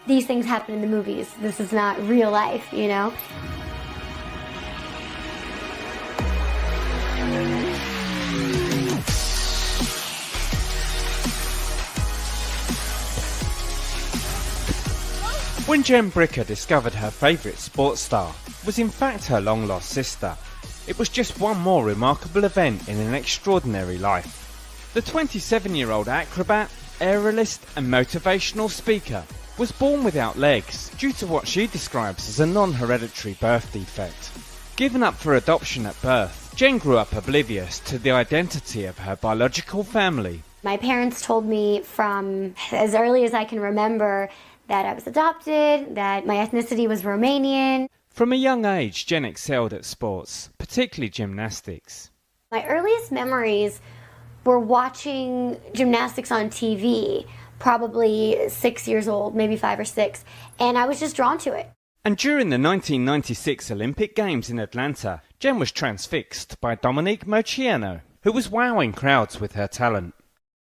these things happen in the movies. This is not real life, you know? When Jen Bricker discovered her favourite sports star was in fact her long-lost sister, it was just one more remarkable event in an extraordinary life. The 27-year-old acrobat, aerialist and motivational speaker was born without legs due to what she describes as a non-hereditary birth defect. Given up for adoption at birth, Jen grew up oblivious to the identity of her biological family. My parents told me from as early as I can remember that I was adopted, that my ethnicity was Romanian. From a young age, Jen excelled at sports, particularly gymnastics. My earliest memories were watching gymnastics on TV, probably 6 years old, maybe 5 or 6, and I was just drawn to it. And during the 1996 Olympic Games in Atlanta, Jen was transfixed by Dominique Moceanu, who was wowing crowds with her talent.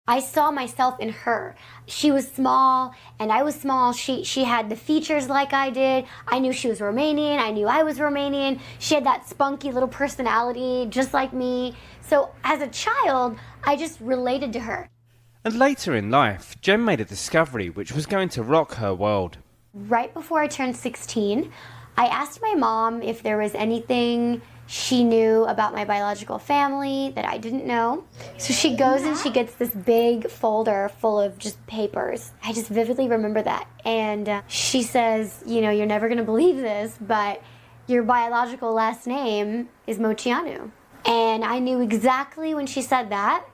I saw myself in her. She was small and I was small. She had the features like I did. I knew she was Romanian. I knew I was Romanian. She had that spunky little personality just like me. So as a child, I just related to her. And later in life, Jen made a discovery which was going to rock her world. Right before I turned 16, I asked my mom if there was anything she knew about my biological family that I didn't know. So she goes and she gets this big folder full of just papers. I just vividly remember that. And she says, you know, you're never going to believe this, but your biological last name is Moceanu. And I knew exactly when she said that,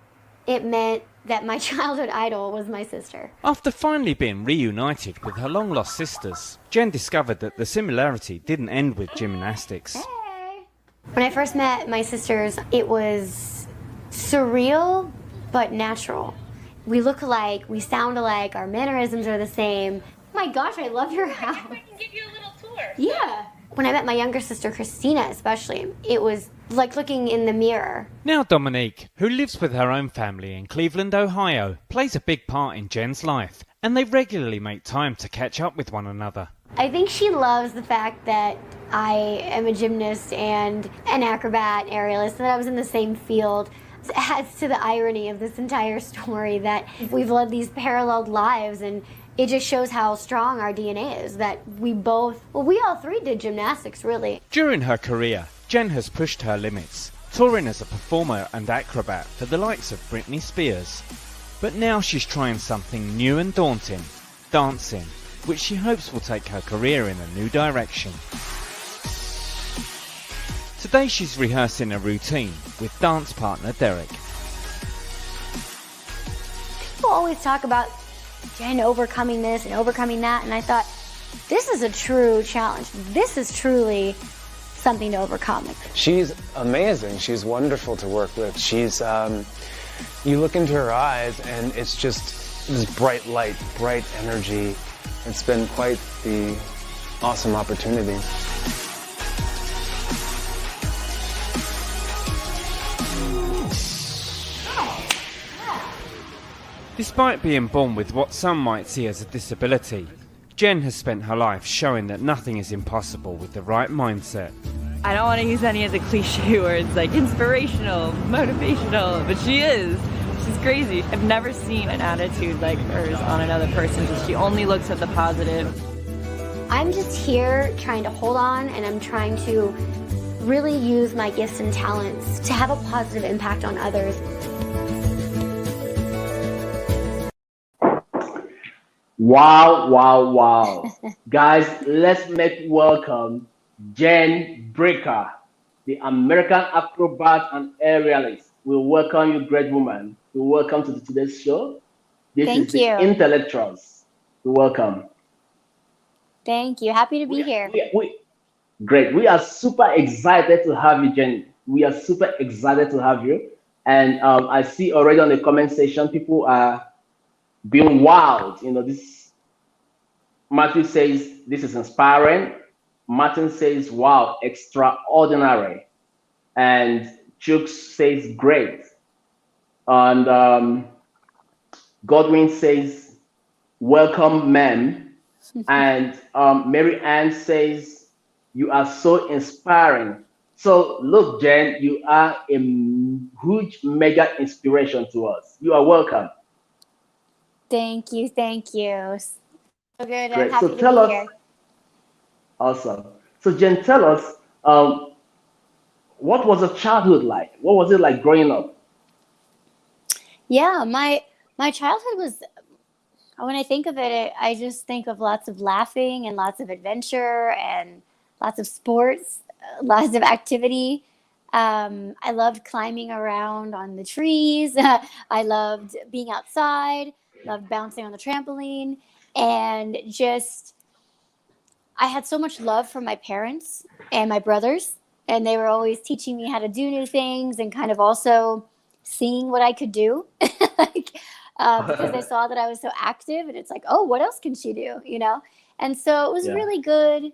it meant that my childhood idol was my sister. After finally being reunited with her long-lost sisters, Jen discovered that the similarity didn't end with gymnastics. When I first met my sisters, it was surreal but natural. We look alike, we sound alike, our mannerisms are the same. Oh my gosh, I love your house. I can give you a little tour. Yeah. When I met my younger sister, Christina especially, it was like looking in the mirror. Now Dominique, who lives with her own family in Cleveland, Ohio, plays a big part in Jen's life, and they regularly make time to catch up with one another. I think she loves the fact that I am a gymnast and an acrobat, aerialist, and that I was in the same field. It adds to the irony of this entire story that we've led these paralleled lives, and it just shows how strong our DNA is, that we all three did gymnastics, really. During her career, Jen has pushed her limits, touring as a performer and acrobat for the likes of Britney Spears. But now she's trying something new and daunting, dancing, which she hopes will take her career in a new direction. Today she's rehearsing a routine with dance partner Derek. People always talk about Jen overcoming this and overcoming that, and I thought, this is a true challenge. This is truly something to overcome. She's amazing. She's wonderful to work with. She's, you look into her eyes and it's just this bright light, bright energy. It's been quite the awesome opportunity. Despite being born with what some might see as a disability, Jen has spent her life showing that nothing is impossible with the right mindset. I don't want to use any of the cliche words like inspirational, motivational, but she is. She's crazy. I've never seen an attitude like hers on another person. She only looks at the positive. I'm just here trying to hold on, and I'm trying to really use my gifts and talents to have a positive impact on others. Wow, wow, wow. Guys, let's make welcome Jen Bricker, the American acrobat and aerialist. We welcome you, great woman. We welcome to today's show. This Thank is you. The Intellectuals. We welcome. Thank you. Happy to be here. Great. We are super excited to have you, Jen. We are super excited to have you. And I see already on the comment section, people are being wowed. You know, this Matthew says this is inspiring. Martin says, wow, extraordinary. And Chooks says great. And Godwin says, welcome, ma'am. And Mary Ann says, "You are so inspiring." So, look, Jen, you are a huge, mega inspiration to us. You are welcome. Thank you. Thank you. So good. I'm Great. So, happy to tell be us, here. awesome. So, Jen, tell us, um, what was your childhood like? What was it like growing up? Yeah, my childhood was, when I think of it, I just think of lots of laughing and lots of adventure and lots of sports, lots of activity. I loved climbing around on the trees. I loved being outside, loved bouncing on the trampoline, and just I had so much love from my parents and my brothers, and they were always teaching me how to do new things and kind of also seeing what I could do. like, because they saw that I was so active, and it's like, oh, what else can she do? And so it was Yeah. really good,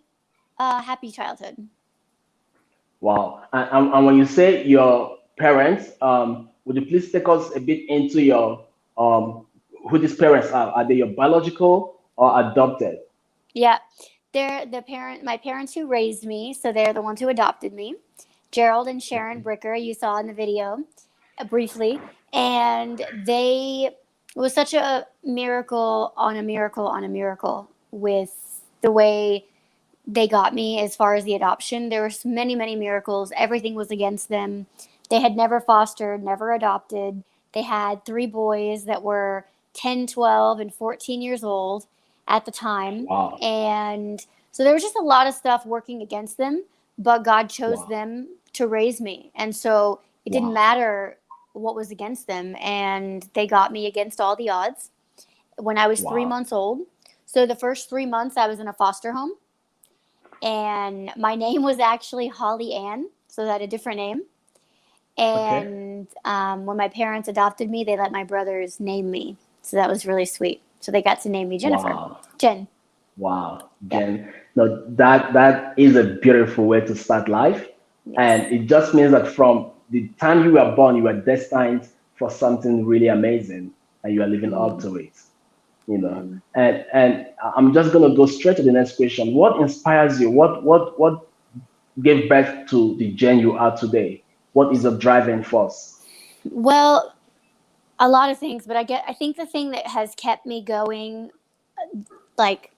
happy childhood. Wow. And when you say your parents, would you please take us a bit into your who these parents are? Are they your biological or adopted? Yeah, they're my parents who raised me, so they're the ones who adopted me. Gerald and Sharon Bricker, you saw in the video briefly, and it was such a miracle on a miracle on a miracle with the way they got me as far as the adoption. There were many, many miracles. Everything was against them. They had never fostered, never adopted. They had three boys that were 10, 12, and 14 years old at the time. Wow. And so there was just a lot of stuff working against them, but God chose Wow. them to raise me. And so it didn't Wow. matter what was against them. And they got me against all the odds when I was 3 months Wow. old. So the first 3 months I was in a foster home, and my name was actually Holly Ann, so I had a different name. Okay. And when my parents adopted me, they let my brothers name me, so that was really sweet. So they got to name me Jennifer, Wow. Jen. Wow. Yeah. Jen. No, that is a beautiful way to start life. And Yes. it just means that from the time you were born, you were destined for something really amazing and you are living up Mm, to it. you know mm. and I'm just going to go straight to the next question. What inspires you? What gave birth to the Jen you are today? What is your driving force? Well, a lot of things, but I think the thing that has kept me going, like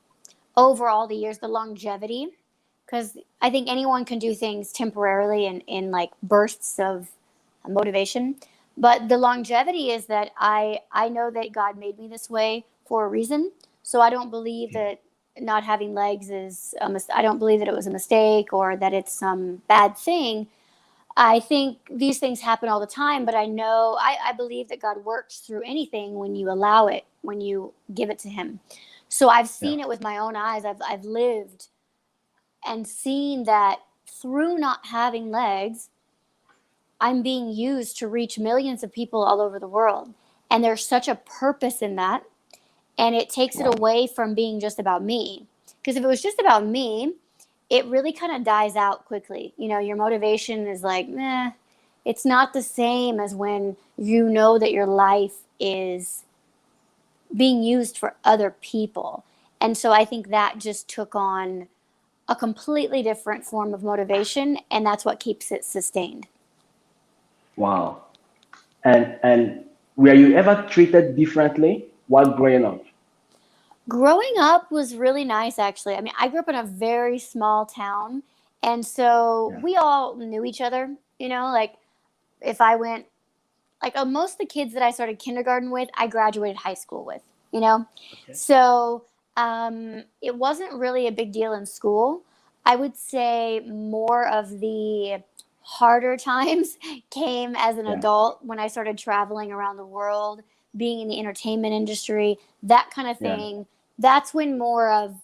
over all the years, the longevity, because I think anyone can do things temporarily in like bursts of motivation, but the longevity is that I know that God made me this way for a reason. So I don't believe that not having legs is I don't believe that it was a mistake or that it's some bad thing. I think these things happen all the time, but I believe that God works through anything when you allow it, when you give it to Him. So I've Yeah. seen it with my own eyes. I've lived and seen that through not having legs, I'm being used to reach millions of people all over the world. And there's such a purpose in that. And it takes it Wow. away from being just about me. Because if it was just about me, it really kind of dies out quickly. Your motivation is like, nah, it's not the same as when you know that your life is being used for other people. And so I think that just took on a completely different form of motivation, and that's what keeps it sustained. Wow. And were you ever treated differently while growing up? Growing up was really nice, actually. I mean, I grew up in a very small town, and so Yeah. we all knew each other. Like if I went, like most of the kids that I started kindergarten with, I graduated high school with. You know, Okay. so it wasn't really a big deal in school. I would say more of the harder times came as an Yeah. adult when I started traveling around the world, being in the entertainment industry, that kind of Yeah. thing. That's when more of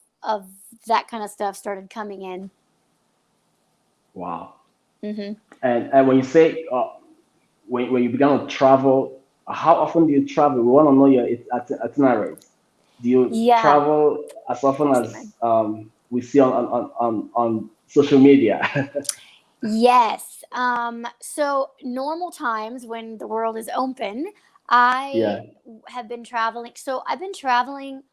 that kind of stuff started coming in. Wow. Hmm. And when you say when you began to travel, how often do you travel? We want to know your itineraries. Do you Yeah. travel as often Excuse me. as we see on social media? Yes. So normal times when the world is open, I Yeah. have been traveling. So I've been traveling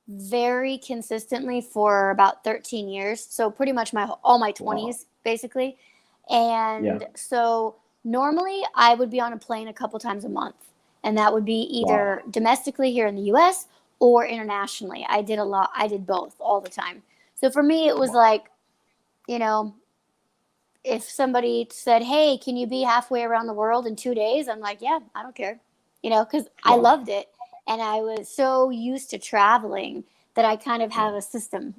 very consistently for about 13 years. So pretty much all my 20s, basically. And so normally I would be on a plane a couple times a month. And that would be either domestically here in the US or internationally. I did both all the time. So for me, it was like, you know, if somebody said, hey, can you be halfway around the world in 2 days? I'm like, yeah, I don't care, because I loved it. And I was so used to traveling that I kind of have a system,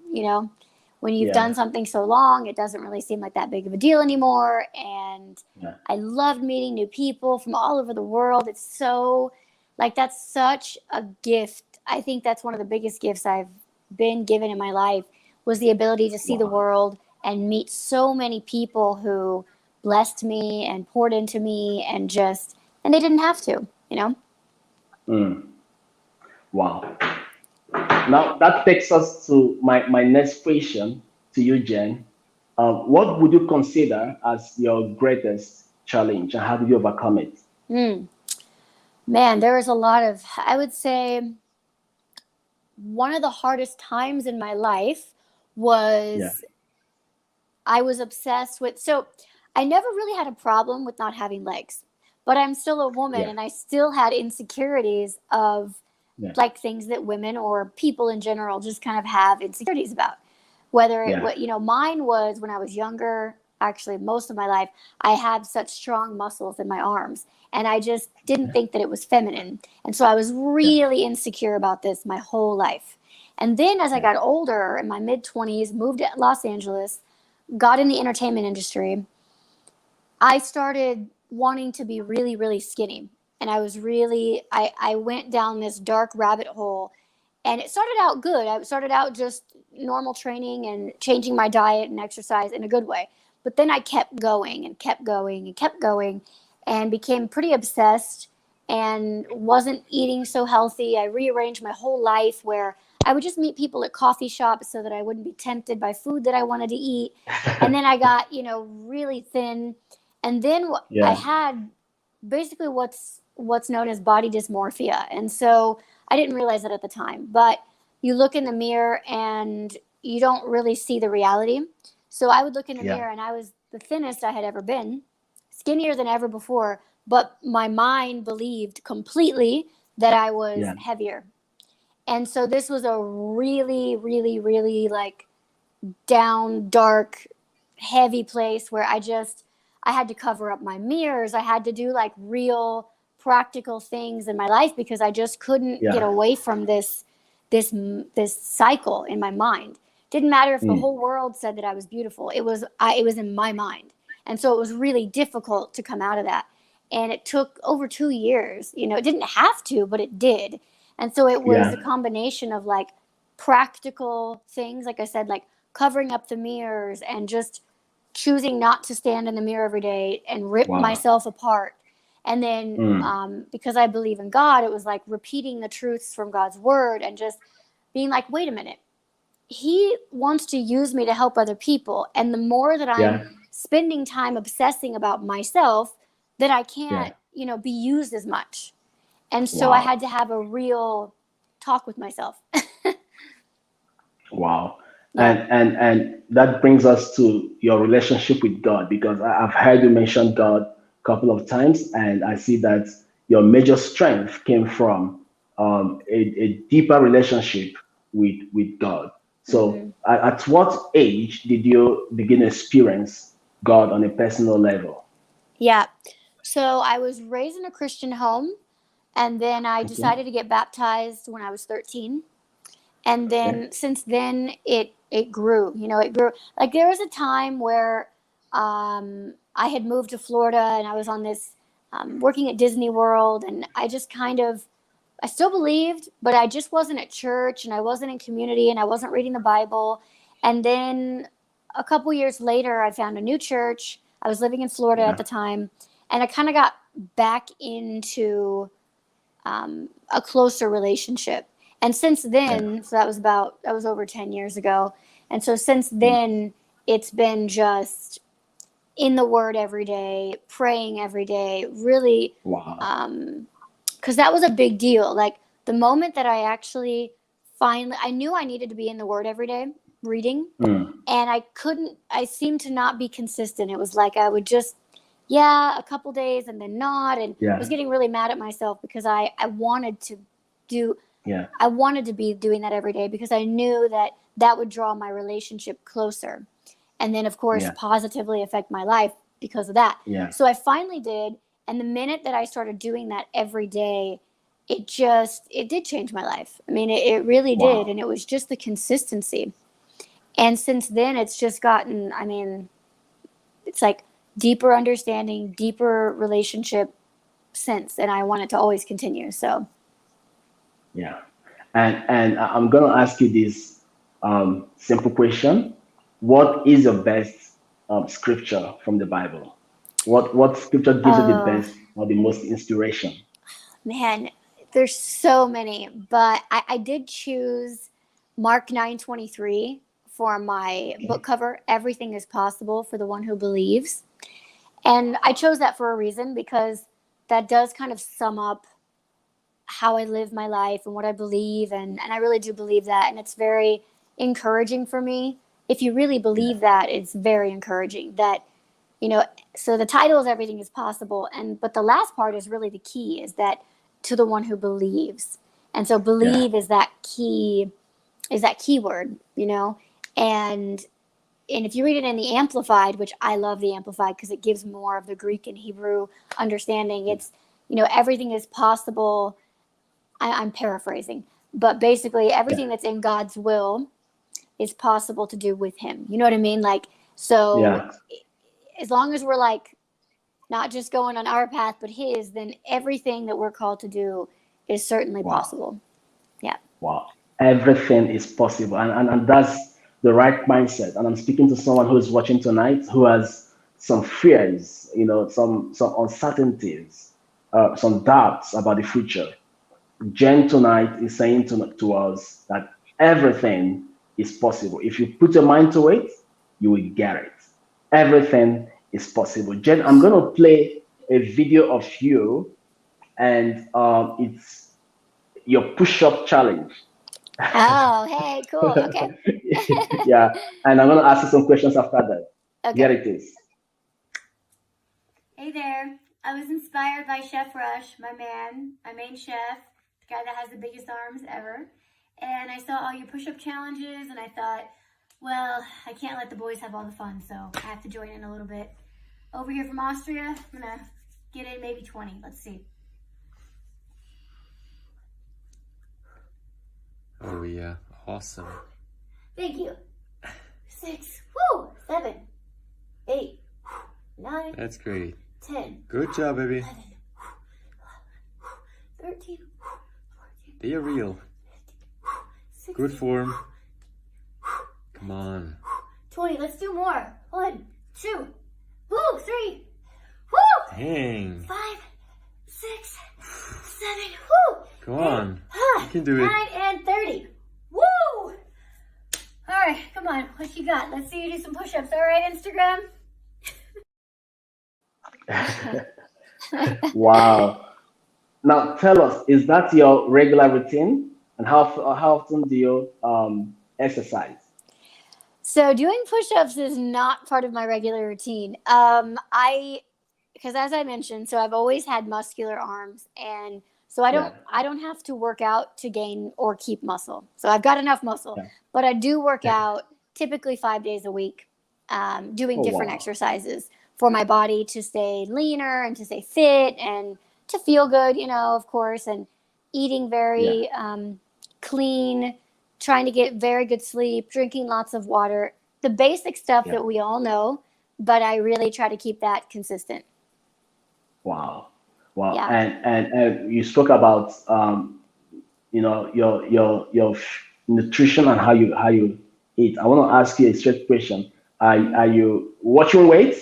when you've done something so long, it doesn't really seem like that big of a deal anymore. And I loved meeting new people from all over the world. It's so, like, that's such a gift. I think that's one of the biggest gifts I've been given in my life, was the ability to see the world and meet so many people who blessed me and poured into me, and they didn't have to, Wow. Now that takes us to my next question to you, Jen. What would you consider as your greatest challenge, and how did you overcome it? Man, there was a lot of, I would say, one of the hardest times in my life was I was obsessed with, so I never really had a problem with not having legs, but I'm still a woman and I still had insecurities of like things that women or people in general just kind of have insecurities about. Whether mine was when I was younger, actually most of my life, I had such strong muscles in my arms and I just didn't think that it was feminine. And so I was really insecure about this my whole life. And then as I got older, in my mid-20s, moved to Los Angeles, got in the entertainment industry, I started wanting to be really, really skinny. And I went down this dark rabbit hole, and it started out good. I started out just normal training and changing my diet and exercise in a good way. But then I kept going and kept going and kept going and became pretty obsessed and wasn't eating so healthy. I rearranged my whole life where I would just meet people at coffee shops so that I wouldn't be tempted by food that I wanted to eat. And then I got, really thin. And then I had basically what's known as body dysmorphia. And so I didn't realize it at the time, but you look in the mirror and you don't really see the reality. So I would look in the mirror and I was the thinnest I had ever been, skinnier than ever before, but my mind believed completely that I was heavier. And so this was a really, really, really like down, dark, heavy place where I had to cover up my mirrors. I had to do like real practical things in my life because I just couldn't get away from this cycle in my mind. Didn't matter if the whole world said that I was beautiful. It was in my mind. And so it was really difficult to come out of that. And it took over 2 years. It didn't have to, but it did. And so it was a combination of like practical things, like I said, like covering up the mirrors and just choosing not to stand in the mirror every day and rip myself apart. And then because I believe in God, it was like repeating the truths from God's word and just being like, wait a minute, he wants to use me to help other people. And the more that I'm spending time obsessing about myself, that I can't, be used as much. And so I had to have a real talk with myself. Wow. And that brings us to your relationship with God, because I've heard you mention God a couple of times, and I see that your major strength came from a deeper relationship with God. So at what age did you begin to experience God on a personal level? Yeah. So I was raised in a Christian home, and then I decided to get baptized when I was 13. And then since then it grew, it grew. Like there was a time where I had moved to Florida and I was on this working at Disney World, and I just I still believed, but I just wasn't at church and I wasn't in community and I wasn't reading the Bible. And then a couple years later, I found a new church. I was living in Florida at the time, and I kind of got back into a closer relationship. And since then, so that was over 10 years ago. And so since then, it's been just in the word every day, praying every day, really, because that was a big deal. Like the moment that I actually finally, I knew I needed to be in the Word every day, reading, and I seemed to not be consistent. It was like I would just, a couple days and then not, and I was getting really mad at myself because I wanted to do, I wanted to be doing that every day because I knew that would draw my relationship closer. And then, of course, positively affect my life because of that. So I finally did. And the minute that I started doing that every day, it did change my life. I mean, it really did. And it was just the consistency. And since then, it's just gotten, I mean, it's like deeper understanding, deeper relationship since. And I want it to always continue. So. Yeah. And I'm going to ask you this simple question. What is your best scripture from the Bible? What scripture gives you the best or the most inspiration? Man, there's so many, but I did choose Mark 9:23 for my book cover. Everything is possible for the one who believes. And I chose that for a reason because that does kind of sum up how I live my life and what I believe. And I really do believe that. And it's very encouraging for me. If you really believe that, it's very encouraging that, so the title is Everything is Possible. But the last part is really the key, is that to the one who believes. And so believe is that key word, and if you read it in the Amplified, which I love the Amplified because it gives more of the Greek and Hebrew understanding, it's, everything is possible. I'm paraphrasing, but basically everything that's in God's will is possible to do with him. You know what I mean? Like, so as long as we're like not just going on our path, but his, then everything that we're called to do is certainly possible. Yeah. Wow. Everything is possible. And that's the right mindset. And I'm speaking to someone who is watching tonight who has some fears, some uncertainties, some doubts about the future. Jen tonight is saying to us that everything is possible. If you put your mind to it, you will get it. Everything is possible. Jen, I'm going to play a video of you, and it's your push-up challenge. Oh, hey, cool. Okay. Yeah, and I'm going to ask you some questions after that. Okay. Here it is. Hey there. I was inspired by Chef Rush, my main chef, the guy that has the biggest arms ever. And I saw all your push-up challenges, and I thought, well, I can't let the boys have all the fun, so I have to join in a little bit. Over here from Austria, I'm going to get in maybe 20. Let's see. Oh, yeah. Awesome. Thank you. 6, 7, 8, 9. That's great. 10. Good job, baby. 11, 13, 14. Be real. 16, good form. Come on. 20. Let's do more. 1, 2, 3. Dang. 5, 6, 7. Come on. You can do it. 9 and 30. Woo! All right, come on. What you got? Let's see you do some push-ups. All right, Instagram? Wow. Now tell us, is that your regular routine? And how often do you exercise? So doing push-ups is not part of my regular routine. Because as I mentioned, so I've always had muscular arms, and so I don't have to work out to gain or keep muscle. So I've got enough muscle, but I do work out typically 5 days a week, doing different exercises for my body to stay leaner and to stay fit and to feel good, of course, and eating very clean, trying to get very good sleep, drinking lots of water, the basic stuff that we all know, but I really try to keep that consistent. Wow. Wow. Yeah. And you spoke about your nutrition and how you eat. I want to ask you a straight question. Are you watching weight?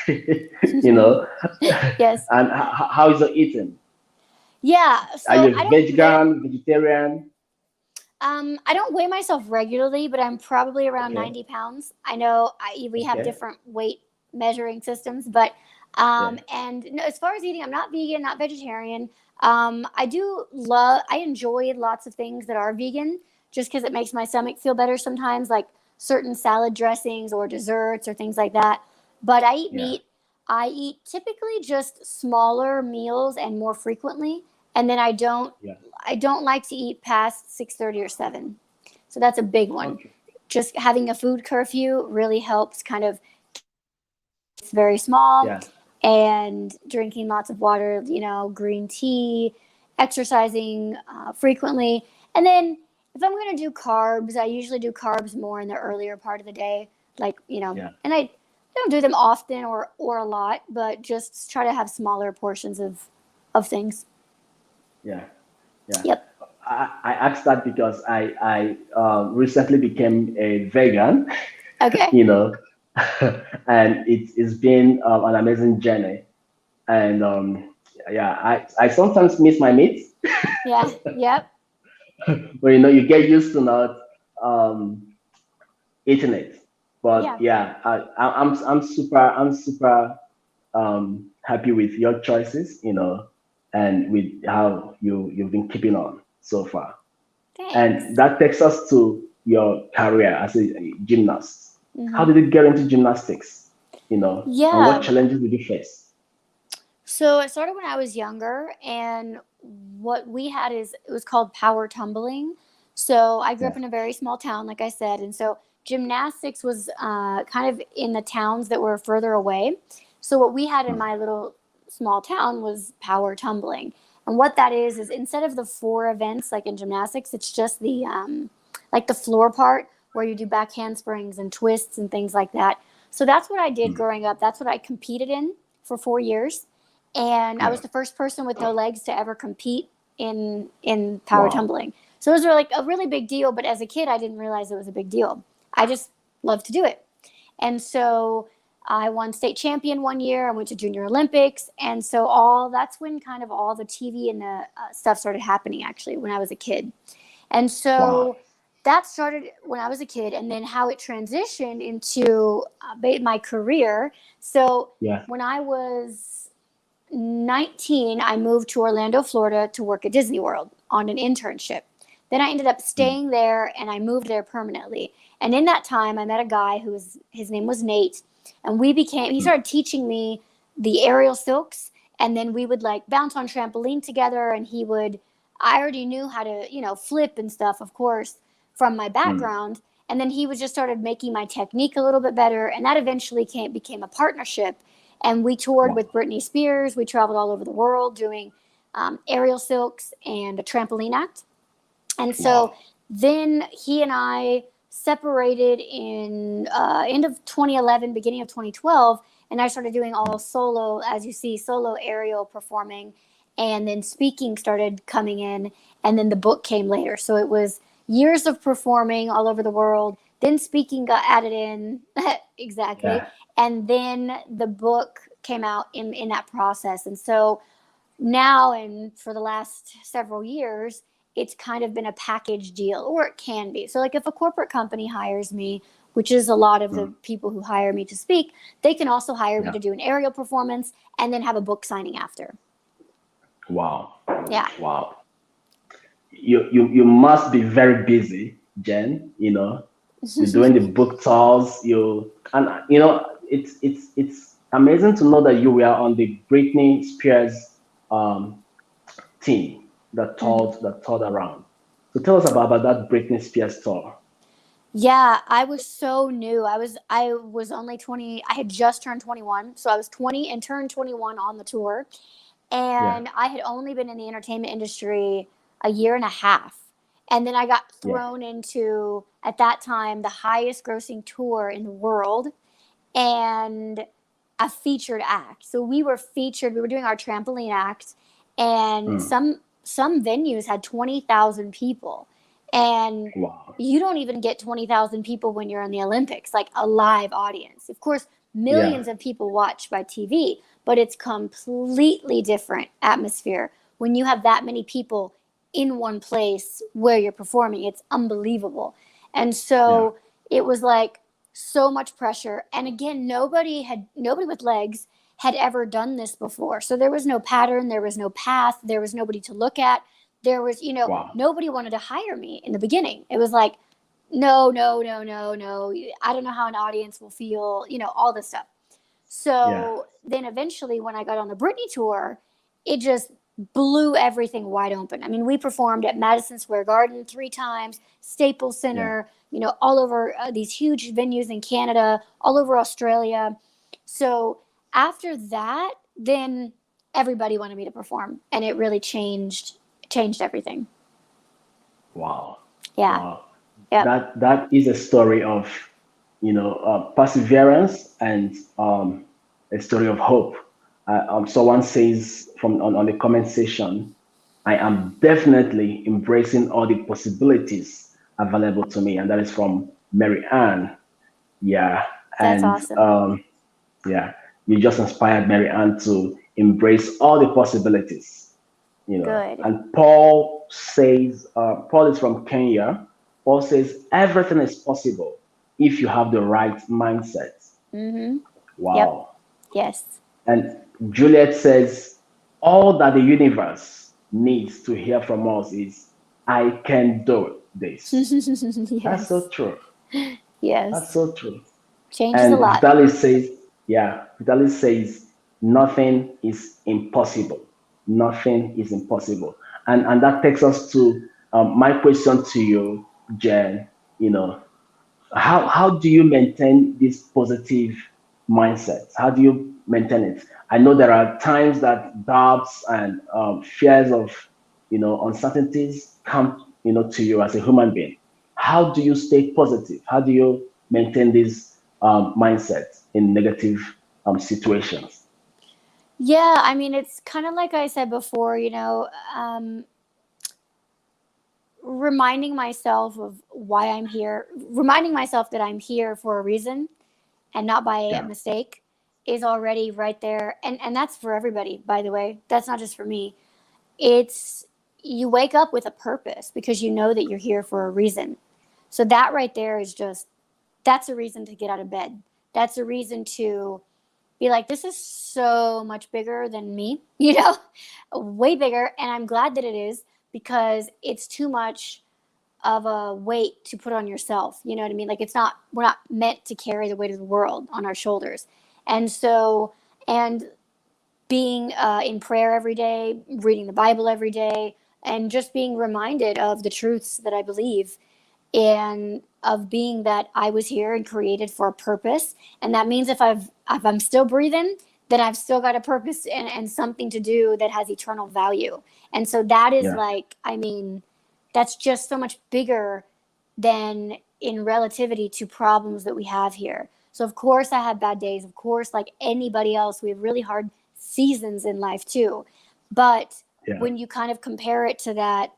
Yes. And how is your eating? Yeah. So are you vegetarian? I don't weigh myself regularly, but I'm probably around 90 pounds. I know we have different weight measuring systems, but and no, as far as eating, I'm not vegan, not vegetarian. I enjoy lots of things that are vegan. just because it makes my stomach feel better sometimes, like certain salad dressings or desserts or things like that. But I eat meat. I eat typically just smaller meals and more frequently. And then I don't like to eat past 6:30 or 7. So that's a big one. Okay. Just having a food curfew really helps kind of, it's very small, Yeah. and drinking lots of water, green tea, exercising frequently. And then if I'm going to do carbs, I usually do carbs more in the earlier part of the day. Like, Yeah. and I don't do them often or a lot, but just try to have smaller portions of things. Yeah. Yeah. Yep. I asked that because I recently became a vegan, Okay. and it's been an amazing journey. And I sometimes miss my meat, Yeah. Yep. but you get used to not um, eating it. But Yeah. I'm super happy with your choices, and with how you've been keeping on so far. Thanks. And that takes us to your career as a gymnast. How Mm-hmm. did you get into gymnastics? And what Yeah. challenges did you face? So it started when I was younger, and what we had is, it was called power tumbling. So I grew up Yeah. in a very small town, like I said, and so gymnastics was kind of in the towns that were further away. So what we had in my little small town was power tumbling, and what that is instead of the 4 events like in gymnastics, it's just the like the floor part where you do back handsprings and twists and things like that. So that's what I did growing up. That's what I competed in for 4 years, and I Yeah. was the first person with no legs to ever compete in power Wow. tumbling. So it was like a really big deal. But as a kid, I didn't realize it was a big deal. I just loved to do it, and so I won state champion one year. I went to Junior Olympics, and so that's when kind of all the TV and the stuff started happening. Actually, when I was a kid, and Wow. so that started when I was a kid, and then how it transitioned into my career. So Yeah. when I was 19, I moved to Orlando, Florida to work at Disney World on an internship. Then I ended up staying there, and I moved there permanently. And in that time, I met a guy his name was Nate, and he started teaching me the aerial silks, and then we would like bounce on trampoline together, and I already knew how to, flip and stuff, of course, from my background. And then he was just started making my technique a little bit better, and that eventually became a partnership. And we toured Wow. with Britney Spears. We traveled all over the world doing aerial silks and a trampoline act. And so Wow. then he and I separated in end of 2011, beginning of 2012, and I started doing all solo, as you see, solo aerial performing, and then speaking started coming in, and then the book came later. So it was years of performing all over the world. Then speaking got added in, exactly, Yeah. and then the book came out in that process. And so now, and for the last several years, it's kind of been a package deal, or it can be. So like if a corporate company hires me, which is a lot of the people who hire me to speak, they can also hire me Yeah. to do an aerial performance and then have a book signing after. Wow. Yeah. Wow. You must be very busy, Jen. You're doing the book tours. It's amazing to know that you were on the Britney Spears team that toured around. So tell us about that Britney Spears tour. Yeah, I was so new. I was only 20. I had just turned 21. So I was 20 and turned 21 on the tour. Yeah. And I had only been in the entertainment industry a year and a half. And then I got Yeah. thrown into, at that time, the highest grossing tour in the world and a featured act. So we were featured, we were doing our trampoline act, and some venues had 20,000 people. And Wow. you don't even get 20,000 people when you're in the Olympics, like a live audience. Of course, millions of people watch by TV, but it's completely different atmosphere when you have that many people in one place where you're performing. It's unbelievable. And so it was like so much pressure. And again, nobody with legs had ever done this before. So there was no pattern, there was no path, there was nobody to look at. There was, Wow. nobody wanted to hire me in the beginning. It was like, no, no, no, no, no. I don't know how an audience will feel, all this stuff. Yeah. So then eventually, when I got on the Britney tour, it just blew everything wide open. I mean, we performed at Madison Square Garden 3 times, Staples Yeah. Center, all over these huge venues in Canada, all over Australia. So after that, then everybody wanted me to perform, and it really changed everything. Wow. Yeah. Wow. Yep. That is a story of, perseverance and a story of hope. Someone says on the comment section, I am definitely embracing all the possibilities available to me, and that is from Mary Ann. Yeah, That's and awesome. yeah, you just inspired Mary Ann to embrace all the possibilities. Good. And Paul says, Paul is from Kenya. Paul says everything is possible if you have the right mindset. Mm-hmm. Yep. Wow. Yes. And Juliet says, all that the universe needs to hear from us is, I can do this. That's so Yes. true. That's Yes. so true. Changes a And lot. Vitalis says, nothing is impossible. Nothing is impossible. And that takes us to my question to you, Jen. How do you maintain this positive mindset? How do you maintain it? I know there are times that doubts and fears of uncertainties come to you as a human being. How do you stay positive? How do you maintain this mindset in negative situations? Yeah, I mean, it's kind of like I said before, reminding myself of why I'm here, reminding myself that I'm here for a reason and not by a Yeah, mistake is already right there. And that's for everybody, by the way. That's not just for me. It's you wake up with a purpose because you know that you're here for a reason. So that right there is just that's a reason to get out of bed. That's a reason to be like, this is so much bigger than me, way bigger. And I'm glad that it is because it's too much of a weight to put on yourself. You know what I mean? Like we're not meant to carry the weight of the world on our shoulders. And so, and being in prayer every day, reading the Bible every day, and just being reminded of the truths that I believe and of being that I was here and created for a purpose. And that means if I'm still breathing, then I've still got a purpose and something to do that has eternal value. And so that is yeah, like, I mean, that's just so much bigger than in relativity to problems that we have here. So of course I have bad days. Of course, like anybody else, we have really hard seasons in life too. But yeah, when you kind of compare it to that,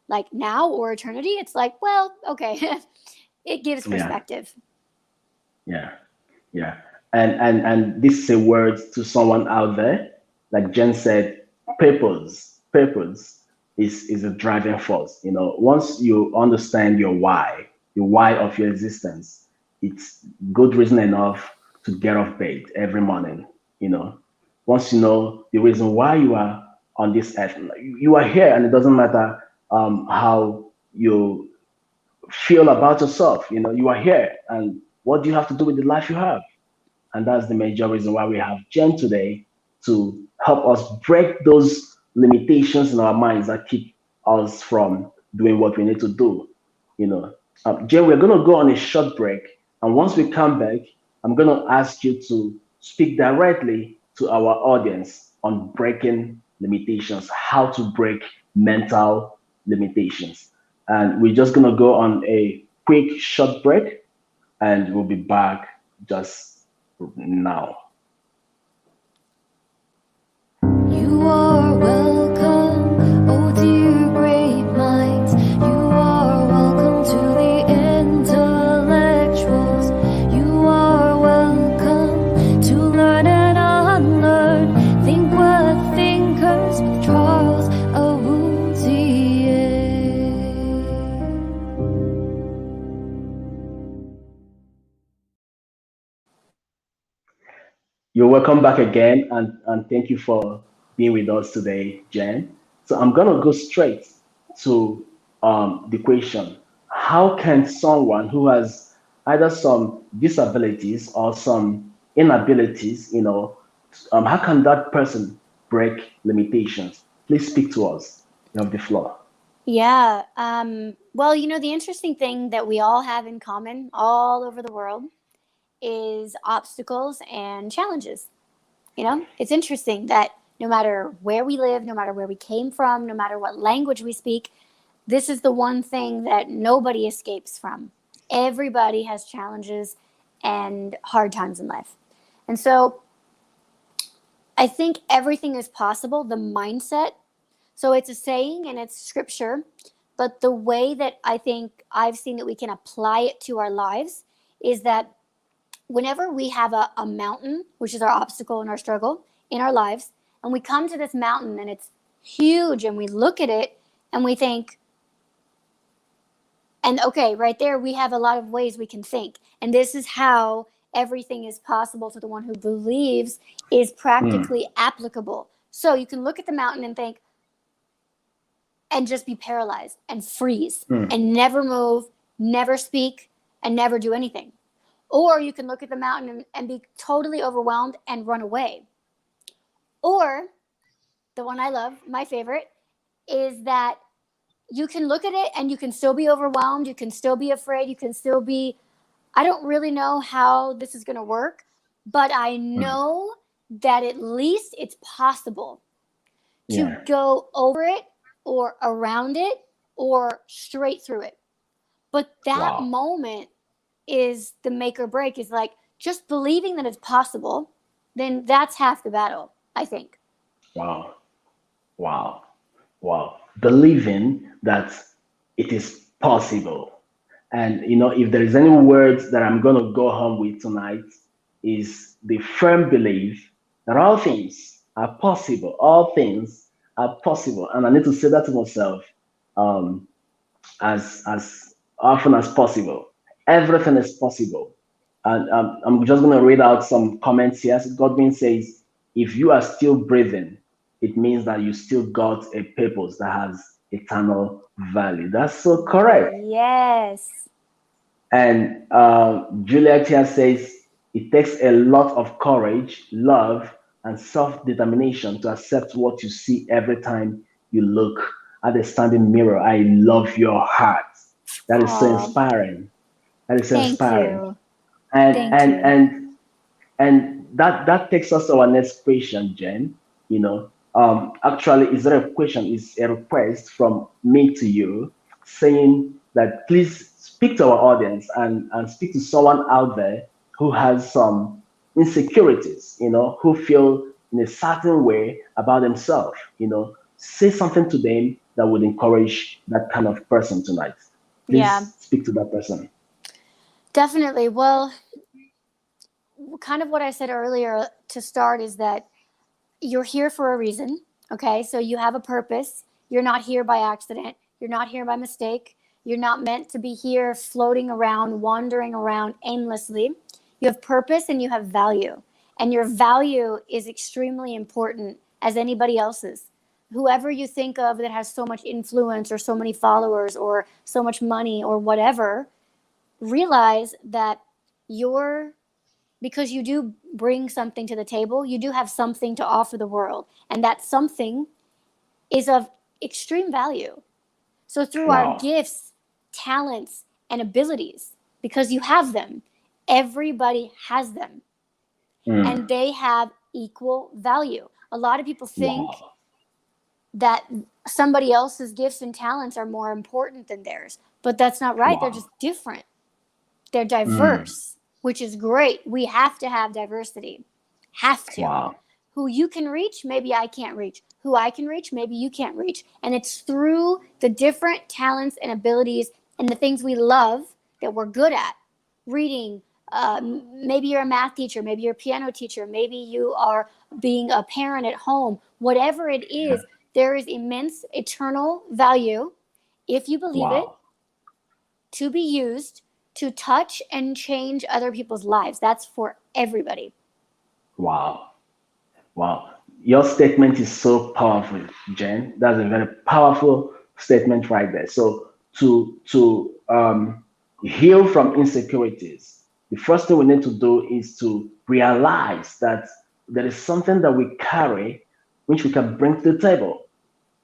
like now or eternity, it's like, well, okay, it gives yeah, perspective. yeah, yeah. And this is a word to someone out there. Like Jen said, purpose is a driving force. Once you understand the why of your existence, it's good reason enough to get off bed every morning. You know, once you know the reason why you are on this earth, you are here, and it doesn't matter how you feel about yourself. You are here, and what do you have to do with the life you have? And that's the major reason why we have Jen today to help us break those limitations in our minds that keep us from doing what we need to do. Jen, we're going to go on a short break. And once we come back, I'm going to ask you to speak directly to our audience on breaking limitations, how to break mental limitations. And we're just going to go on a quick short break, and we'll be back just now. You are welcome, oh dear great minds. You are welcome to the intellectuals. You are welcome to learn and unlearn. Think what thinkers with Charles Awuzie. You're welcome back again, and thank you for being with us today, Jen. So I'm going to go straight to the question: how can someone who has either some disabilities or some inabilities, how can that person break limitations? Please speak to us. You have the floor. Yeah. Well, the interesting thing that we all have in common all over the world is obstacles and challenges. It's interesting that no matter where we live, no matter where we came from, no matter what language we speak, this is the one thing that nobody escapes from. Everybody has challenges and hard times in life. And so I think everything is possible, the mindset. So it's a saying and it's scripture, but the way that I think I've seen that we can apply it to our lives is that whenever we have a mountain, which is our obstacle and our struggle in our lives, and we come to this mountain and it's huge and we look at it and we think, and okay, right there, we have a lot of ways we can think. And this is how everything is possible to the one who believes is practically applicable. So you can look at the mountain and think, and just be paralyzed and freeze and never move, never speak, and never do anything. Or you can look at the mountain and be totally overwhelmed and run away. Or the one I love, my favorite, is that you can look at it and you can still be overwhelmed. You can still be afraid. You can still be, I don't really know how this is going to work, but I know that at least it's possible to go over it or around it or straight through it. But that moment is the make or break, is like just believing that it's possible, then that's half the battle, I think. Wow. Wow. Wow. Believing that it is possible. And if there is any words that I'm gonna go home with tonight, is the firm belief that all things are possible. All things are possible. And I need to say that to myself as often as possible. Everything is possible. And I'm just going to read out some comments here. Godwin says, if you are still breathing, it means that you still got a purpose that has eternal value. That's so correct. Yes. And Juliet here says, it takes a lot of courage, love, and self-determination to accept what you see every time you look at the standing mirror. I love your heart. That is so inspiring. That is so Thank inspiring. you. And Thank and you. and that takes us to our next question, Jen. Actually, is there a question? Is a request from me to you, saying that please speak to our audience and speak to someone out there who has some insecurities, who feel in a certain way about themselves. Say something to them that would encourage that kind of person tonight. Please speak to that person. Definitely. Well, kind of what I said earlier to start is that you're here for a reason. Okay. So you have a purpose. You're not here by accident. You're not here by mistake. You're not meant to be here floating around, wandering around aimlessly. You have purpose and you have value. And your value is extremely important as anybody else's. Whoever you think of that has so much influence or so many followers or so much money or whatever, realize that because you do bring something to the table, you do have something to offer the world. And that something is of extreme value. So through our gifts, talents, and abilities, because you have them, everybody has them. And they have equal value. A lot of people think that somebody else's gifts and talents are more important than theirs, but that's not right. They're just different. They're diverse, which is great. We have to have diversity. Have to. Who you can reach, maybe I can't reach. Who I can reach, maybe you can't reach. And it's through the different talents and abilities and the things we love that we're good at. Reading, maybe you're a math teacher, maybe you're a piano teacher, maybe you are being a parent at home. Whatever it is, there is immense eternal value, if you believe it, to be used to touch and change other people's lives. That's for everybody. Wow. Your statement is so powerful, Jen. That's a very powerful statement right there. So to heal from insecurities, the first thing we need to do is to realize that there is something that we carry which we can bring to the table,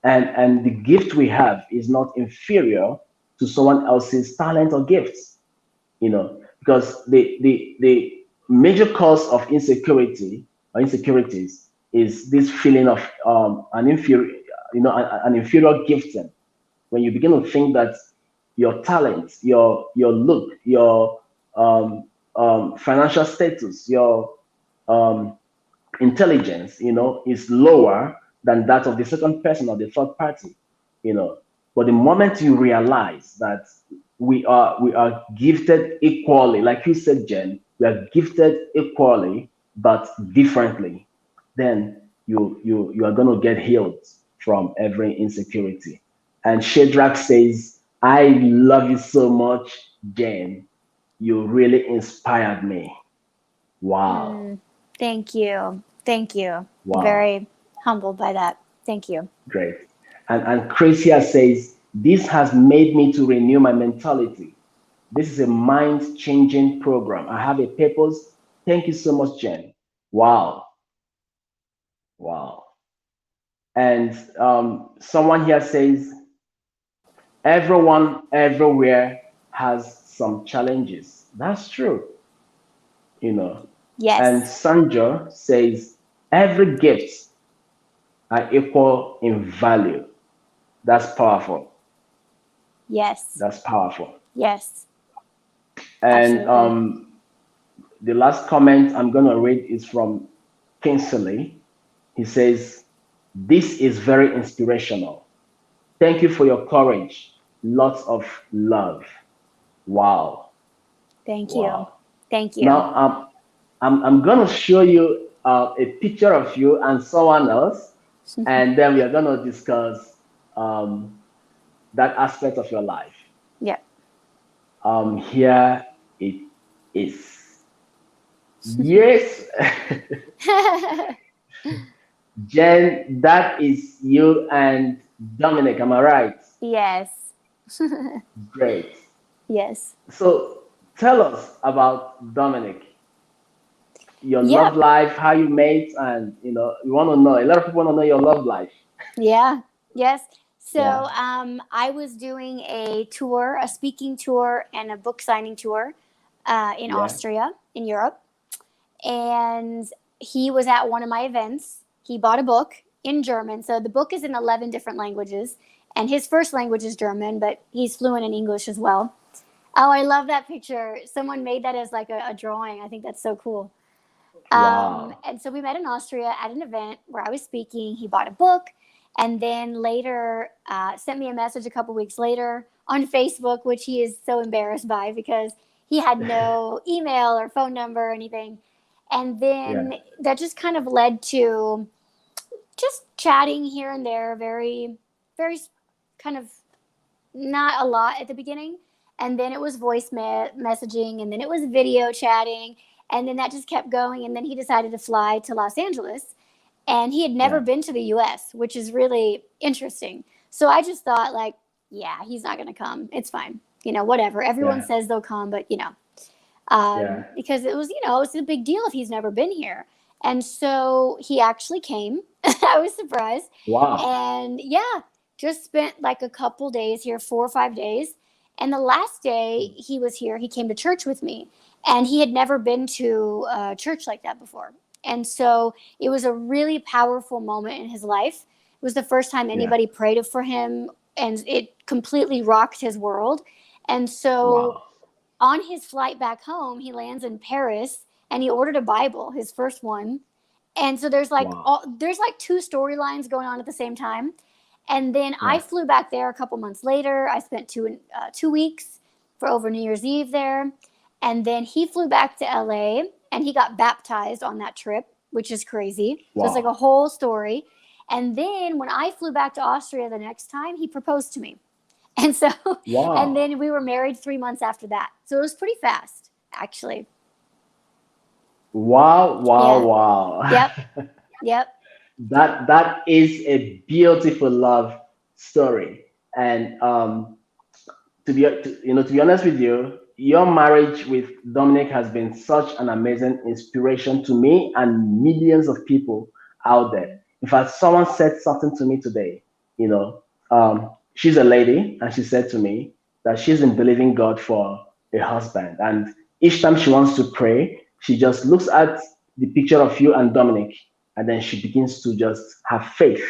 and the gift we have is not inferior to someone else's talent or gifts. Because the major cause of insecurity or insecurities is this feeling of an inferior, an inferior gifting. When you begin to think that your talent, your look, your financial status, your um, intelligence, is lower than that of the second person or the third party, you know. But the moment you realize that we are gifted equally, like you said, Jen, we are gifted equally but differently, then you are gonna get healed from every insecurity. And Shadrach says, I love you so much, Jen. You really inspired me. Wow. Thank you. Thank you. Wow. Very humbled by that. Thank you. Great. And Chrysia says, this has made me to renew my mentality. This is a mind changing program. I have a purpose. Thank you so much, Jen. Wow. Wow. And someone here says, everyone everywhere has some challenges. That's true, you know. And Yes. Sandra says, every gift are equal in value. That's powerful. Yes. That's powerful. Yes. And Absolutely. the last comment I'm going to read is from Kinsley. He says, this is very inspirational. Thank you for your courage. Lots of love. Wow. Thank you. Wow. Thank you. Now, I'm going to show you a picture of you and someone else, and then we are going to discuss um, that aspect of your life. Yeah. Here it is. Yes, Jen, that is you and Dominic. Am I right? Yes. Great. Yes. So tell us about Dominic, your Yeah. love life, how you met, and we want to know. A lot of people want to know your love life. Yeah. Yes. So Yeah, I was doing a tour, a speaking tour, and a book signing tour in yeah, Austria, in Europe. And he was at one of my events. He bought a book in German. So the book is in 11 different languages. And his first language is German, but he's fluent in English as well. Oh, I love that picture. Someone made that as like a drawing. I think that's so cool. wow, And so we met in Austria at an event where I was speaking. He bought a book and then later sent me a message a couple weeks later on Facebook, which he is so embarrassed by because he had no email or phone number or anything. And yeah, then that just kind of led to just chatting here and there, very, very kind of not a lot at the beginning. And then it was voice messaging, and then it was video chatting. And then that just kept going. And then he decided to fly to Los Angeles. And he had never yeah, been to the US, which is really interesting. So I just thought, like, yeah, he's not going to come. It's fine. Whatever. Everyone yeah, says they'll come, but, yeah. because it was, it's a big deal if he's never been here. And so he actually came. I was surprised. Wow, And yeah, just spent like a couple days here, 4 or 5 days. And the last day he was here, he came to church with me. And he had never been to a church like that before. And so it was a really powerful moment in his life. It was the first time yeah, anybody prayed for him, and it completely rocked his world. And so wow, on his flight back home, he lands in Paris and he ordered a Bible, his first one. And so wow, there's like two storylines going on at the same time. And then I yeah, flew back there a couple months later. I spent 2 weeks for over New Year's Eve there. And then he flew back to LA and he got baptized on that trip, which is crazy. So it's like wow, a whole story. And then when I flew back to Austria the next time, he proposed to me. And so, and wow, then we were married 3 months after that. So it was pretty fast, actually. wow, wow, Yeah. wow. Yep. Yep. That is a beautiful love story. And to be honest with you, your marriage with Dominic has been such an amazing inspiration to me and millions of people out there. In fact, someone said something to me today. You know, she's a lady, and she said to me that she's been believing God for a husband, and each time she wants to pray, she just looks at the picture of you and Dominic, and then she begins to just have faith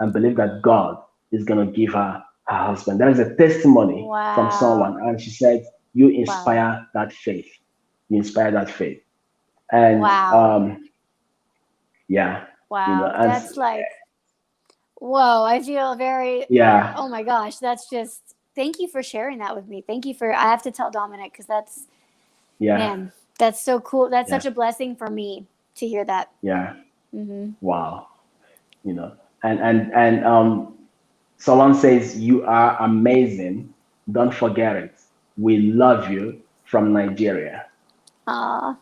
and believe that God is going to give her her husband. That is a testimony from Wow. someone. And she said, you Wow. inspire that faith. You inspire that faith. And Wow. yeah, Wow. and That's like, whoa, I feel very, yeah, oh my gosh, that's just, thank you for sharing that with me. Thank you for, I have to tell Dominic because that's, yeah, man, that's so cool. That's yeah, such a blessing for me to hear that. yeah. Hmm. Wow. And someone says you are amazing. Don't forget it. We love you from Nigeria. Aw,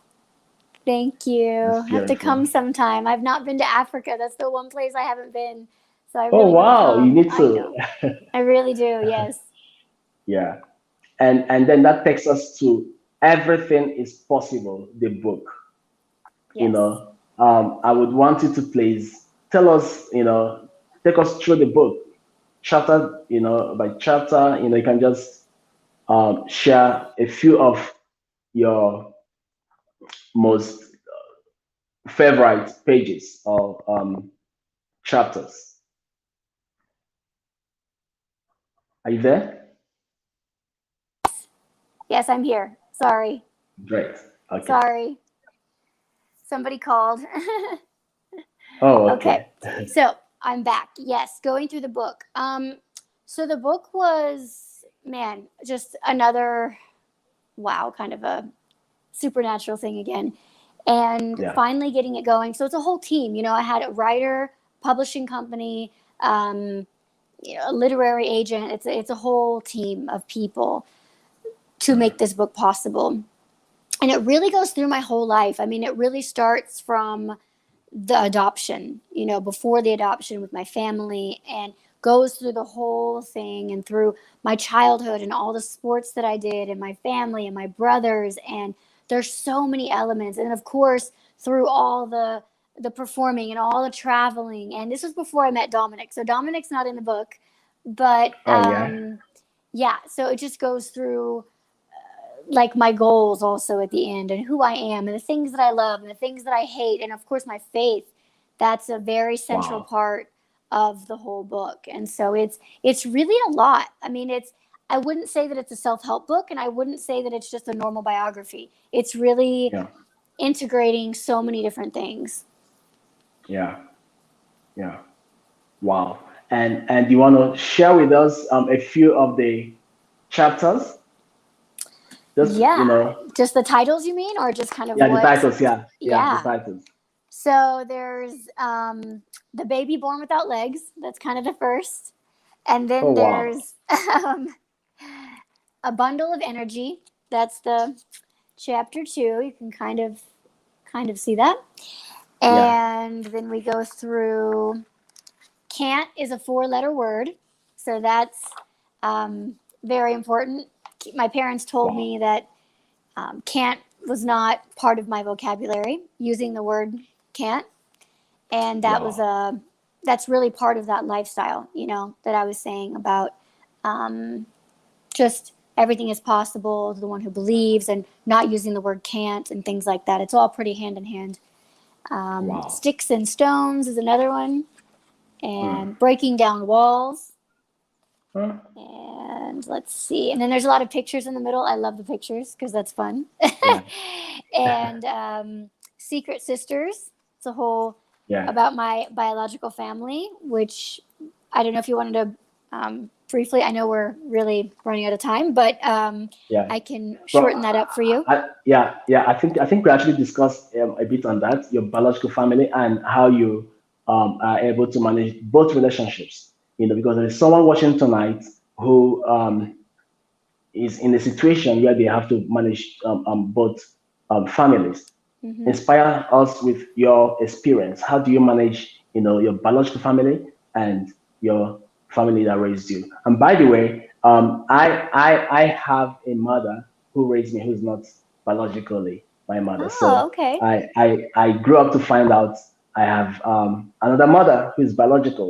thank you. That's I have to beautiful. come sometime. I've not been to Africa. That's the one place I haven't been. So I Oh really want to wow, you come. need I to. know. I really do. Yes. Yeah. And then that takes us to Everything is Possible, the book. you Yes. know I would want you to please tell us, take us through the book, chapter, by chapter. You can just share a few of your most favorite pages or chapters. Are you there? Yes, I'm here. Sorry. Great. Okay. Sorry. Somebody called. Oh, Okay. okay. So I'm back. Yes, going through the book. So the book was, man, just another wow, kind of a supernatural thing again. And Yeah. finally getting it going. So it's a whole team. I had a writer, publishing company, um, a literary agent. It's a whole team of people to make this book possible. And it really goes through my whole life. I mean, it really starts from the adoption, before the adoption with my family, and goes through the whole thing and through my childhood and all the sports that I did and my family and my brothers. And there's so many elements. And of course, through all the performing and all the traveling. And this was before I met Dominic. So Dominic's not in the book, but Oh yeah. yeah, so it just goes through like my goals also at the end, and who I am and the things that I love and the things that I hate, and of course my faith. That's a very central Wow. part of the whole book. And so it's really a lot. I mean, I wouldn't say that it's a self-help book, and I wouldn't say that it's just a normal biography. It's really Yeah. integrating so many different things. Yeah. Yeah. Wow. And you want to share with us a few of the chapters? Just, Yeah, just the titles, you mean, or just kind of yeah, the what? titles. Yeah. Yeah, the Yeah. titles. So there's the baby born without legs. That's kind of the first. And Oh then wow. there's a bundle of energy. That's the chapter 2. You can kind of see that. Yeah. And then we go through can't is a 4-letter word. So that's very important. My parents told Wow. me that can't was not part of my vocabulary, using the word can't. And Wow. that's really part of that lifestyle, that I was saying about just everything is possible to the one who believes, and not using the word can't and things like that. It's all pretty hand in hand. Wow. Sticks and stones is another one, Mm. and breaking down walls. Huh? And let's see. And then there's a lot of pictures in the middle. I love the pictures because that's fun. Yeah. And Secret Sisters. It's a whole Yeah. about my biological family, which I don't know if you wanted to briefly. I know we're really running out of time, but Yeah. I can Well, shorten that up for you. yeah. I think we actually discussed a bit on that, your biological family, and how you are able to manage both relationships. Because there is someone watching tonight who is in a situation where they have to manage both families. Hmm. Inspire us with your experience. How do you manage, your biological family and your family that raised you. And by the way, I have a mother who raised me who's not biologically my mother. Oh, So okay. I grew up to find out I have another mother who is biological,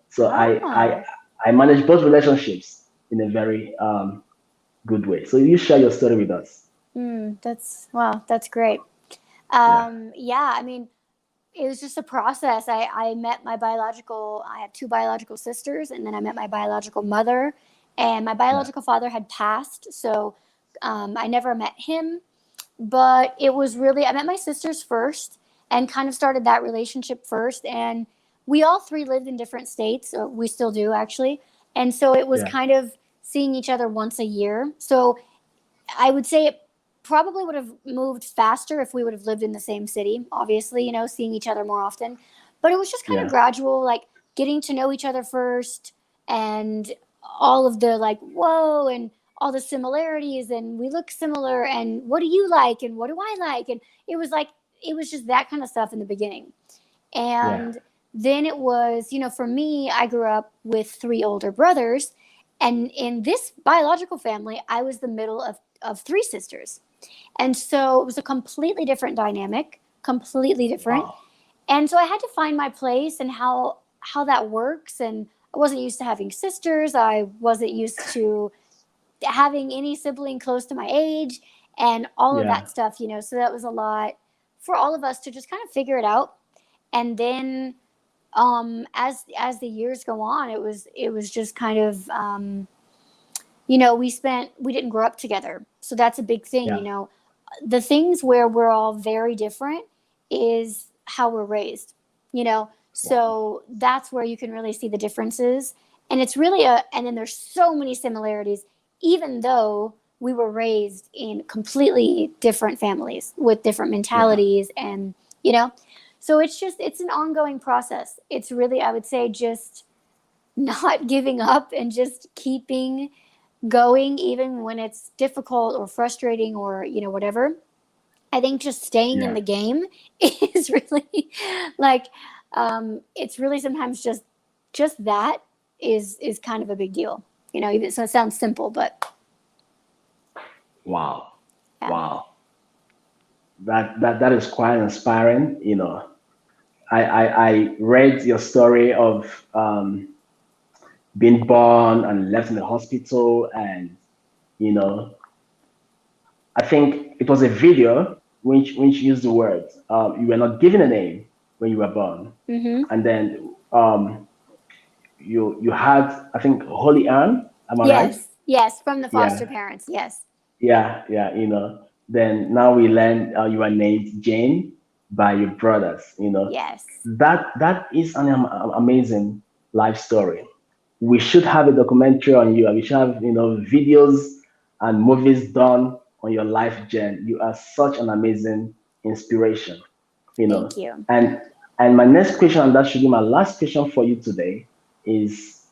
So Ah. I manage both relationships in a very good way. So you share your story with us. That's wow, that's great. Yeah. Yeah, I mean, it was just a process. I met my biological, I have two biological sisters, and then I met my biological mother, and my Yeah. biological father had passed, so I never met him. But it was really, I met my sisters first and kind of started that relationship first. And we all three lived in different states, or we still do actually. And so it was Yeah. kind of seeing each other once a year. So I would say it probably would have moved faster if we would have lived in the same city, obviously, seeing each other more often. But it was just kind of Yeah. gradual, like getting to know each other first and all of the like, whoa, and all the similarities, and we look similar, and what do you like, and what do I like? And it was like, it was just that kind of stuff in the beginning. Yeah. And then it was, for me, I grew up with three older brothers. And in this biological family, I was the middle of three sisters. And so it was a completely different dynamic, completely different. Wow. And so I had to find my place and how that works. And I wasn't used to having sisters. I wasn't used to having any sibling close to my age and all of Yeah. that stuff. So that was a lot for all of us to just kind of figure it out. And then as the years go on, it was just kind of we didn't grow up together. So that's a big thing. Yeah. The things where we're all very different is how we're raised. Wow. So that's where you can really see the differences. And it's really and then there's so many similarities, even though we were raised in completely different families with different Yeah. mentalities and so it's an ongoing process. It's really, I would say, just not giving up and just keeping going even when it's difficult or frustrating or whatever. I think just staying in Yeah. the game is really like it's really sometimes just that is kind of a big deal. Even so it sounds simple, but Wow. yeah. Wow. That is quite inspiring. I read your story of being born and left in the hospital, and you know, I think it was a video which used the word you were not given a name when you were born, Mm-hmm. and then you had, I think, Holy Ann. Am I right? Yes, from the foster Yeah, parents. Yes. yeah. Then now we learn you are named Jane by your brothers. Yes. That is an amazing life story. We should have a documentary on you. We should have videos and movies done on your life, Jen. You are such an amazing inspiration. you Thank know you. and and my next question, and that should be my last question for you today, is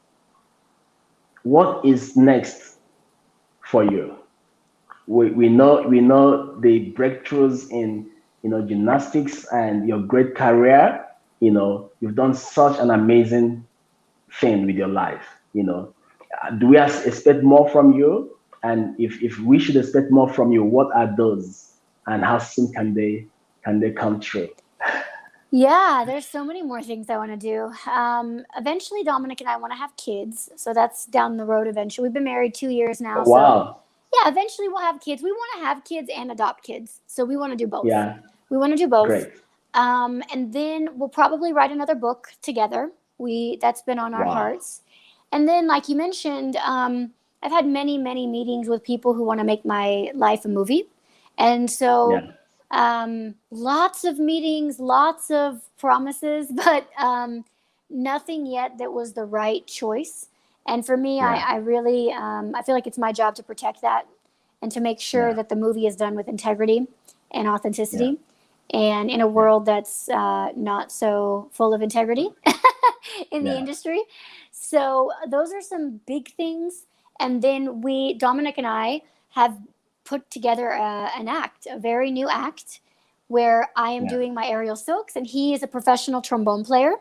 what is next for you? We know the breakthroughs in gymnastics and your great career. You've done such an amazing thing with your life. Do we expect more from you? And if we should expect more from you, what are those, and how soon can they come true? Yeah, there's so many more things I want to do. Eventually, Dominic and I want to have kids, so that's down the road. Eventually, we've been married 2 years now, so Wow. yeah, eventually we'll have kids. We want to have kids and adopt kids, so we want to do both. Yeah. We want to do both, Great. and then we'll probably write another book together. That's been on our Wow. hearts, and then, like you mentioned, I've had many, many meetings with people who want to make my life a movie, and so Yeah. lots of meetings, lots of promises, but nothing yet that was the right choice. And for me, Yeah. I really, I feel like it's my job to protect that and to make sure Yeah. that the movie is done with integrity and Yeah. authenticity. And in a Yeah. world that's not so full of integrity in the Yeah. industry. So those are some big things. And then Dominic and I, have put together a very new act, where I am Yeah. doing my aerial silks, and he is a professional trombone player.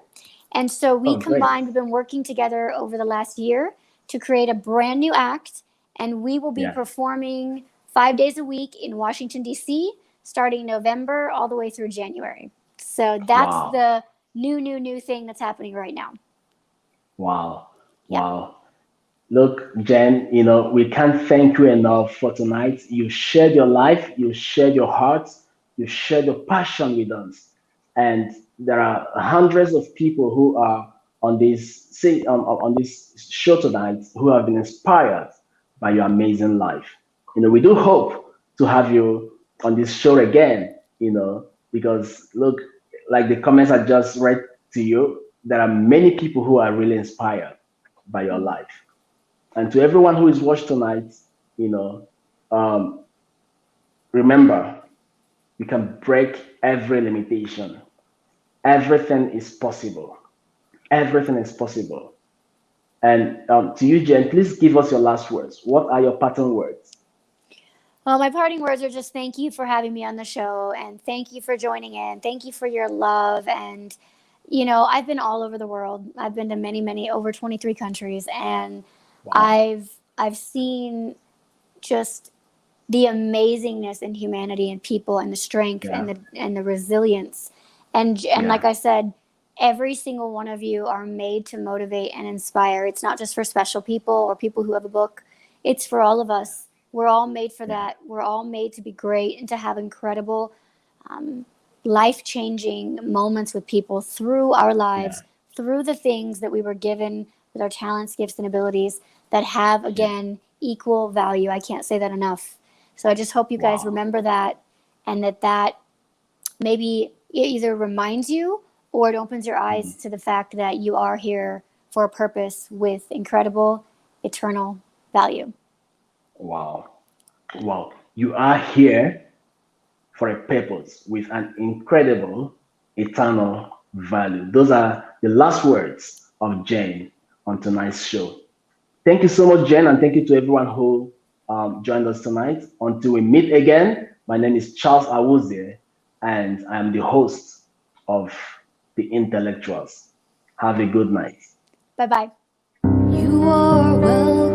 And so we Oh, great. combined, we've been working together over the last year to create a brand new act. And we will be Yeah. performing 5 days a week in Washington, D.C., starting November all the way through January. So that's Wow. the new thing that's happening right now. Wow. Yeah. Wow. Look, Jen, we can't thank you enough for tonight. You shared your life, you shared your heart, you shared your passion with us. And there are hundreds of people who are on this show tonight who have been inspired by your amazing life. We do hope to have you on this show again, because look, like the comments I just read to you, there are many people who are really inspired by your life. And to everyone who is watched tonight, um, remember, you can break every limitation. Everything is possible. Everything is possible. And to you, Jen, please give us your last words. What are your parting words? Well, my parting words are just thank you for having me on the show and thank you for joining in. Thank you for your love. And, I've been all over the world. I've been to many, over 23 countries. And Wow. I've seen just the amazingness in humanity and people and the strength Yeah. and the resilience. And like Yeah. I said, every single one of you are made to motivate and inspire. It's not just for special people or people who have a book. It's for all of us. We're all made for that. We're all made to be great and to have incredible, life-changing moments with people through our lives, through the things that we were given with our talents, gifts, and abilities that have, again, equal value. I can't say that enough. So I just hope you guys Wow. remember that, and that maybe it either reminds you or it opens your eyes to the fact that you are here for a purpose with incredible, eternal value. Wow. Wow. You are here for a purpose with an incredible eternal value. Those are the last words of Jane on tonight's show. Thank you so much, Jen, and thank you to everyone who joined us tonight. Until we meet again, my name is Charles Awuzie, and I am the host of The Intellectuals. Have a good night. Bye-bye. You are welcome.